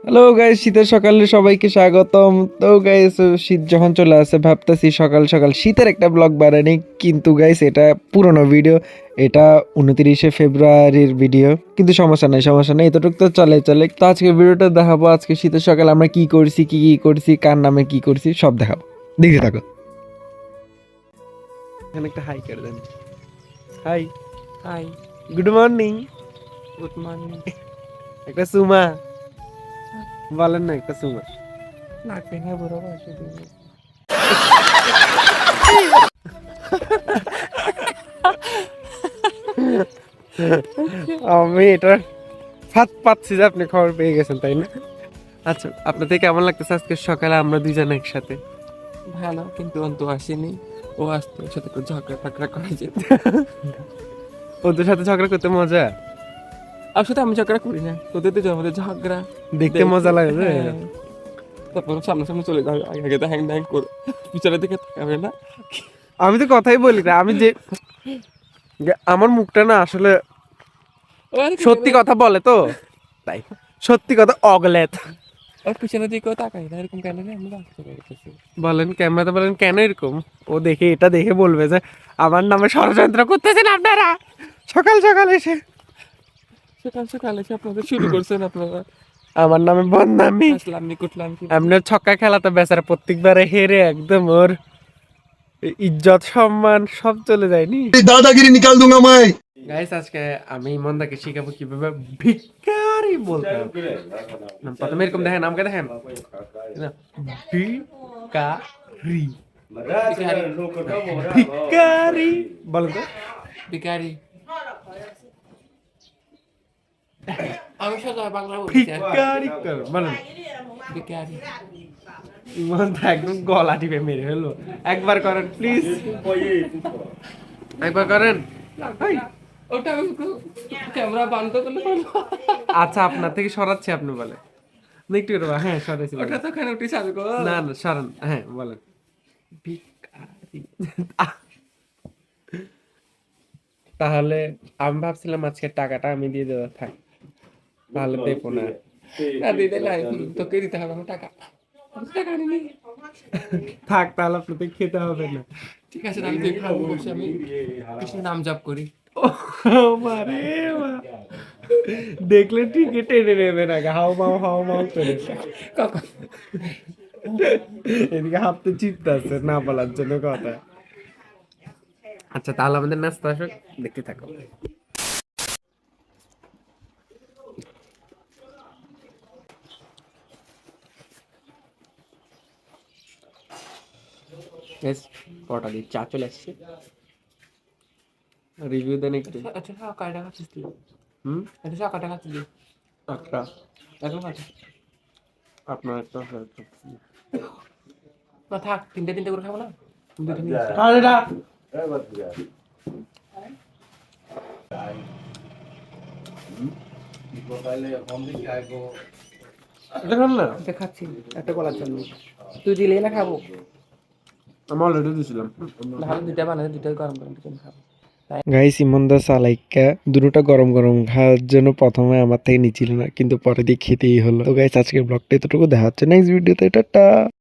Hello guys, শীতের সকালে সবাইকে স্বাগতম। তো গাইস, শীত যখন চলে আসে ভাবতেছি সকাল সকাল শীতের একটা ব্লগ বানানি, কিন্তু গাইস এটা পুরনো ভিডিও। এটা 29শে ফেব্রুয়ারির ভিডিও, কিন্তু সমস্যা নেই, এতটুকু তো চলে চলে। তো আজকে ভিডিওটা দেখাবো, আজকে শীতের সকালে আমরা কি করছি, কি কি করছি, কার নামে কি করছি সব দেখাবো, দেখতে থাকো। এখানে একটা হাই করে দেন। Hi. Hi, good morning. Good morning. একটা সুমা বলেন না, একটা সুমা। লাগবে না বুড়ো বয়সে দিবি। আমি এটা ফাত পাচ্ছি যে আপনি খবর পেয়ে গেছেন, তাই না? আচ্ছা, আপনাদের কেমন লাগতেছে আজকে সকালে আমরা দুইজন একসাথে? ভালো, কিন্তু অন্ত আসেনি। ও আসতো, ওর সাথে একটু ঝগড়া ফাগড়া করা যেত। ওদের সাথে ঝগড়া করতে মজা, আর সাথে আমি ঝগড়া করি না, তোদের তো জন্মতে ঝগড়া দেখতে মজা লাগে যে। হ্যাঁ। তারপর সামনে চলে যাবে, আগে আগে হ্যাং ড্যাং করে পিছনের দিকে তাকাবে না। আমি তো কথাই বলি না, আমি যে আমার মুখটা না আসলে ও আর সত্যি কথা বলে তো, তাই সত্যি কথা অগলেত। ওর পিছনের দিকেও তাকাই না, এরকম কেন রে? আমি রাখতে পারতেছি। বলেন ক্যামেরাতে, বলেন কেন এরকম? ও দেখে এটা দেখে বলবে যে আমার নামে ষড়যন্ত্র করতেছেন আপনারা সকাল সকাল এসে। সকাল সকাল এসে আপনাদের শুরু করছেন আপনারা আমার নামে বদনামি। আসলাম কুটলাম কি আপনার ছক্কা খেলাতে বেচারা প্রত্যেকবারে হেরে একদম ওর ইজ্জত সম্মান সব চলে যায়নি। दादागिरी निकाल दूंगा मैं। গাইস, আজকে আমি ইমনদাকে শিখাবো কিভাবে ভিখারি বলতে হবে। প্রথমে এরকম দেখেন, আমাকে দেখেন, ভিখারি। ভিখারি বলেন তো। ভিখারি। আমি সোজা বাংলা বলছি। ভিখারি বলেন। ভিখারি। ইমনদা একদম গলা টিপে মেরে ফেললো। একবার করেন প্লিজ, একবার করেন। ওটা আমি ক্যামেরা বন্ধ করলে পারবো। আচ্ছা, আপনার থেকে সরাচ্ছি, আপনি বলেন না একটু করে। হ্যাঁ, সরাইছি বলেন। ওটা তো ওখানে উঠে যাবে গো। না না, সরান। হ্যাঁ বলেন। ভিখারি। তাহলে আমি ভাবছিলাম আজকে টাকাটা আমি দিয়ে দেবো, থাক তাহলে দেখো না। না দিতে নাই, তোকে দিতে হবে আমার টাকা। আমি তো টাকা আনিনি। থাক তাহলে আপনাদের খেতে হবে না। ঠিক আছে, আমি তুই খাবো বসে, আমি কৃষ্ণের নাম জপ করি। ও মারে মা। দেখলে ঠিকই টেনে নেবে না, হাও মাও করে। কখন? এদিকে হাতে চিপতে আছে না বলার জন্য কথা। আচ্ছা, তাহলে আমাদের নাস্তা আসুক, দেখতে থাকো। বেশ, পটা দিয়ে চা চলে আসছে, রিভিউ দেন একটু। আচ্ছা, কয় টাকা খাচ্ছিস তুই? হুম, কয় টাকা খাচ্ছিস? একটা এখন কত? আপনার একটা না থাক, তিনটে করে খাবো না? দুটো নিয়ে আসি। আরে না, এটা খান না। এটা খাচ্ছি একটা কলার জন্য। তুই দিলে না খাবো? আমি অলরেডি দিয়েছিলাম। ভালো, দুইটা বানালে দুইটা গরম গরম চিকেন খাবো। গাইস, ইমনদা সালাইকা দুটোটা গরম গরম খাওয়ার জন্য প্রথমে আমার থেকে নিচ্ছিল না, কিন্তু পরে দিয়ে খেতেই হলো। তো গাইস, আজকের ব্লগটা এতটুকু, দেখা হচ্ছে নেক্সট ভিডিওতে। টাটা।